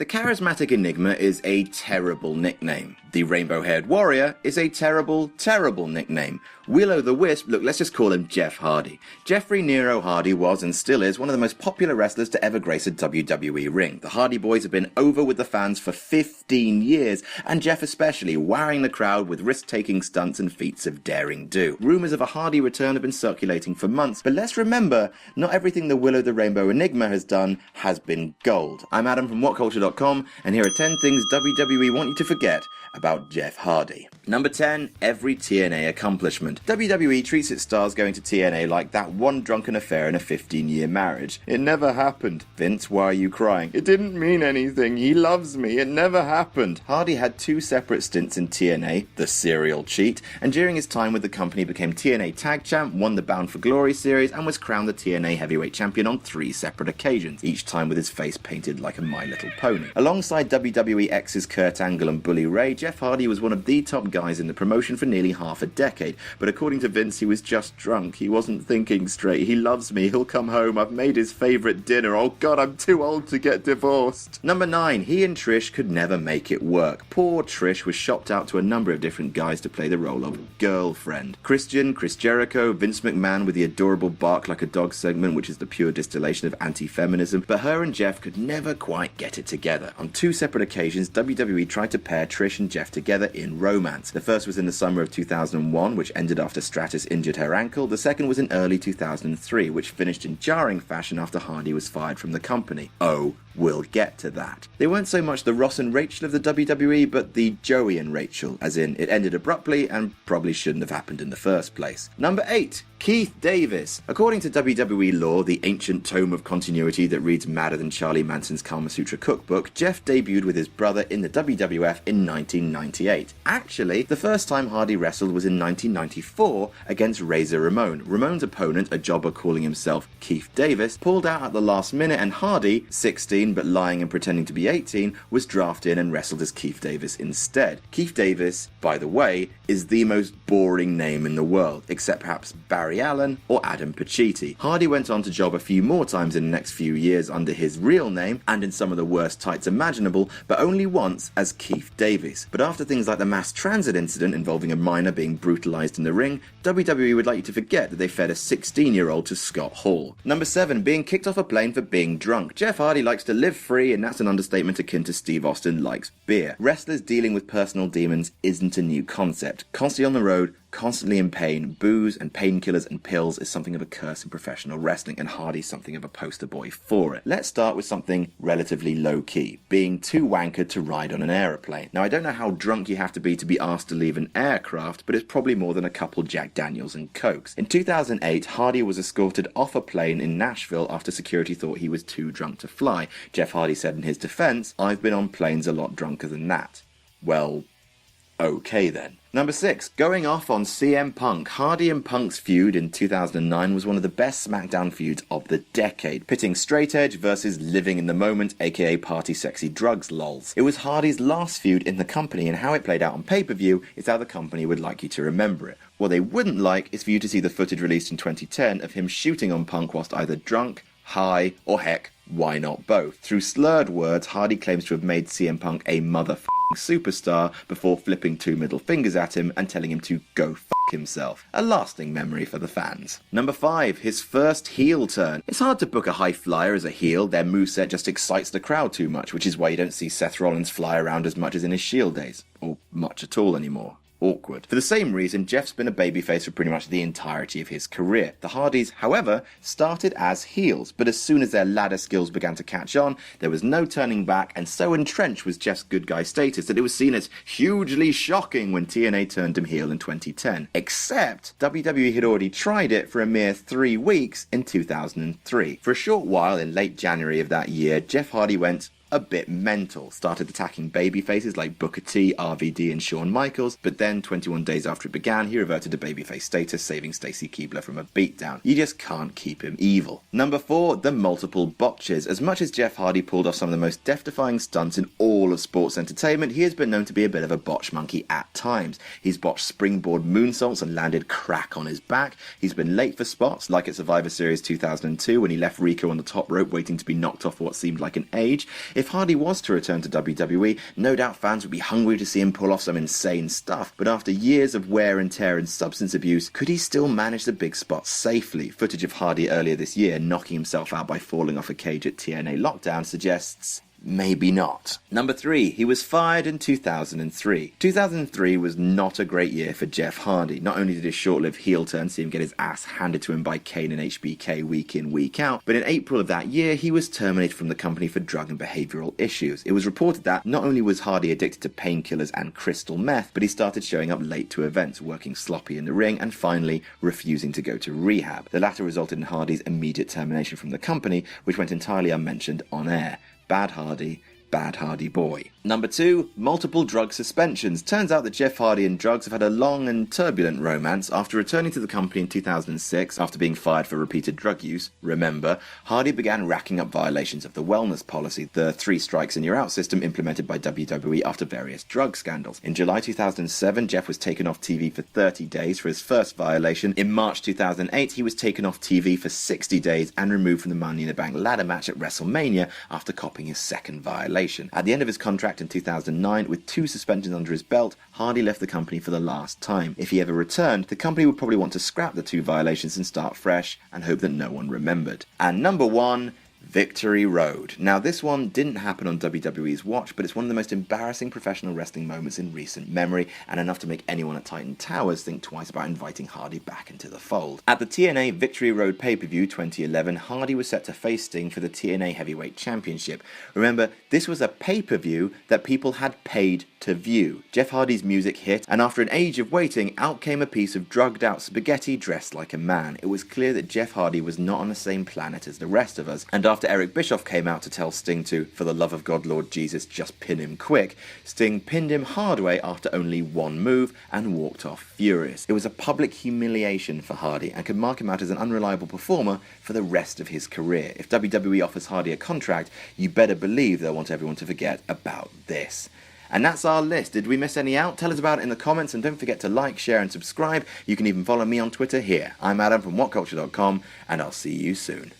The charismatic Enigma is a terrible nickname. The rainbow-haired warrior is a terrible, terrible nickname. Will-o'-the-Wisp, look, let's just call him Jeff Hardy. Jeffrey Nero Hardy was and still is one of the most popular wrestlers to ever grace a WWE ring. The Hardy Boys have been over with the fans for 15 years, and Jeff especially, wowing the crowd with risk-taking stunts and feats of daring do. Rumours of a Hardy return have been circulating for months, but let's remember, not everything the Will-o'-the-Rainbow Enigma has done has been gold. I'm Adam from WhatCulture.com, and here are 10 things WWE want you to forget about Jeff Hardy. Number 10, every TNA accomplishment. WWE treats its stars going to TNA like that one drunken affair in a 15-year marriage. It never happened. Vince, why are you crying? It didn't mean anything. He loves me. It never happened. Hardy had 2 separate stints in TNA, the serial cheat, and during his time with the company became TNA Tag Champ, won the Bound for Glory series, and was crowned the TNA Heavyweight Champion on 3 separate occasions, each time with his face painted like a My Little Pony. Alongside WWE exes Kurt Angle and Bully Ray, Jeff Hardy was one of the top guys in the promotion for nearly half a decade, but according to Vince, he was just drunk. He wasn't thinking straight. He loves me. He'll come home. I've made his favourite dinner. Oh God, I'm too old to get divorced. Number 9, he and Trish could never make it work. Poor Trish was shopped out to a number of different guys to play the role of girlfriend. Christian, Chris Jericho, Vince McMahon with the adorable Bark Like a Dog segment, which is the pure distillation of anti-feminism, but her and Jeff could never quite get it together. On 2 separate occasions, WWE tried to pair Trish and Jeff together in romance. The first was in the summer of 2001, which ended after Stratus injured her ankle. The second was in early 2003, which finished in jarring fashion after Hardy was fired from the company. Oh, we'll get to that. They weren't so much the Ross and Rachel of the WWE, but the Joey and Rachel, as in it ended abruptly and probably shouldn't have happened in the first place. Number 8, Keith Davis. According to WWE lore, the ancient tome of continuity that reads madder than Charlie Manson's Kama Sutra cookbook, Jeff debuted with his brother in the WWF in 1998. Actually, the first time Hardy wrestled was in 1994 against Razor Ramon. Ramon's opponent, a jobber calling himself Keith Davis, pulled out at the last minute, and Hardy, 16 but lying and pretending to be 18, was drafted in and wrestled as Keith Davis instead. Keith Davis, by the way, is the most boring name in the world, except perhaps Barry Allen or Adam Pacitti. Hardy went on to job a few more times in the next few years under his real name and in some of the worst tights imaginable, but only once as Keith Davis. But after things like the mass transit incident involving a minor being brutalized in the ring, WWE would like you to forget that they fed a 16-year-old to Scott Hall. Number 7, being kicked off a plane for being drunk. Jeff Hardy likes to live free, and that's an understatement akin to Steve Austin likes beer. Wrestlers dealing with personal demons isn't a new concept. Constantly on the road, constantly in pain, booze and painkillers and pills is something of a curse in professional wrestling, and Hardy's something of a poster boy for it. Let's start with something relatively low-key, being too wankered to ride on an aeroplane. Now, I don't know how drunk you have to be asked to leave an aircraft, but it's probably more than a couple Jack Daniels and Cokes. In 2008, Hardy was escorted off a plane in Nashville after security thought he was too drunk to fly. Jeff Hardy said in his defense, "I've been on planes a lot drunker than that." Well, okay then. Number 6, going off on CM Punk. Hardy and Punk's feud in 2009 was one of the best SmackDown feuds of the decade, pitting straight edge versus living in the moment, aka party sexy drugs lols. It was Hardy's last feud in the company, and how it played out on pay-per-view is how the company would like you to remember it. What they wouldn't like is for you to see the footage released in 2010 of him shooting on Punk whilst either drunk, high, or heck, why not both? Through slurred words, Hardy claims to have made CM Punk a motherfucking superstar before flipping 2 middle fingers at him and telling him to go himself. A lasting memory for the fans. Number 5, his first heel turn. It's hard to book a high flyer as a heel. Their moveset just excites the crowd too much, which is why you don't see Seth Rollins fly around as much as in his Shield days. Or much at all anymore. Awkward. For the same reason, Jeff's been a babyface for pretty much the entirety of his career. The Hardys, however, started as heels, but as soon as their ladder skills began to catch on, there was no turning back, and so entrenched was Jeff's good guy status that it was seen as hugely shocking when TNA turned him heel in 2010. Except, WWE had already tried it for a mere 3 weeks in 2003. For a short while, in late January of that year, Jeff Hardy went a bit mental, started attacking babyfaces like Booker T, RVD and Shawn Michaels, but then 21 days after it began, he reverted to babyface status, saving Stacy Keibler from a beatdown. You just can't keep him evil. Number 4, the multiple botches. As much as Jeff Hardy pulled off some of the most death-defying stunts in all of sports entertainment, he has been known to be a bit of a botch monkey at times. He's botched springboard moonsaults and landed crack on his back. He's been late for spots, like at Survivor Series 2002 when he left Rico on the top rope waiting to be knocked off what seemed like an age. If Hardy was to return to WWE, no doubt fans would be hungry to see him pull off some insane stuff, but after years of wear and tear and substance abuse, could he still manage the big spots safely? Footage of Hardy earlier this year knocking himself out by falling off a cage at TNA Lockdown suggests maybe not. Number 3, he was fired in 2003. 2003 was not a great year for Jeff Hardy. Not only did his short-lived heel turn see him get his ass handed to him by Kane and HBK week in, week out, but in April of that year, he was terminated from the company for drug and behavioral issues. It was reported that not only was Hardy addicted to painkillers and crystal meth, but he started showing up late to events, working sloppy in the ring, and finally refusing to go to rehab. The latter resulted in Hardy's immediate termination from the company, which went entirely unmentioned on air. Bad Hardy boy. Number 2, multiple drug suspensions. Turns out that Jeff Hardy and drugs have had a long and turbulent romance. After returning to the company in 2006, after being fired for repeated drug use, remember, Hardy began racking up violations of the wellness policy, the 3 strikes and you're out system implemented by WWE after various drug scandals. In July 2007, Jeff was taken off TV for 30 days for his first violation. In March 2008, he was taken off TV for 60 days and removed from the Money in the Bank ladder match at WrestleMania after copping his second violation. At the end of his contract in 2009, with 2 suspensions under his belt, Hardy left the company for the last time. If he ever returned, the company would probably want to scrap the 2 violations and start fresh and hope that no one remembered. And number 1, Victory Road. Now, this one didn't happen on WWE's watch, but it's one of the most embarrassing professional wrestling moments in recent memory, and enough to make anyone at Titan Towers think twice about inviting Hardy back into the fold. At the TNA Victory Road pay-per-view 2011, Hardy was set to face Sting for the TNA Heavyweight Championship. Remember, this was a pay-per-view that people had paid to view. Jeff Hardy's music hit, and after an age of waiting, out came a piece of drugged-out spaghetti dressed like a man. It was clear that Jeff Hardy was not on the same planet as the rest of us, and after Eric Bischoff came out to tell Sting to, for the love of God, Lord Jesus, just pin him quick, Sting pinned him hard way after only 1 move and walked off furious. It was a public humiliation for Hardy and could mark him out as an unreliable performer for the rest of his career. If WWE offers Hardy a contract, you better believe they'll want everyone to forget about this. And that's our list. Did we miss any out? Tell us about it in the comments, and don't forget to like, share and subscribe. You can even follow me on Twitter here. I'm Adam from WhatCulture.com, and I'll see you soon.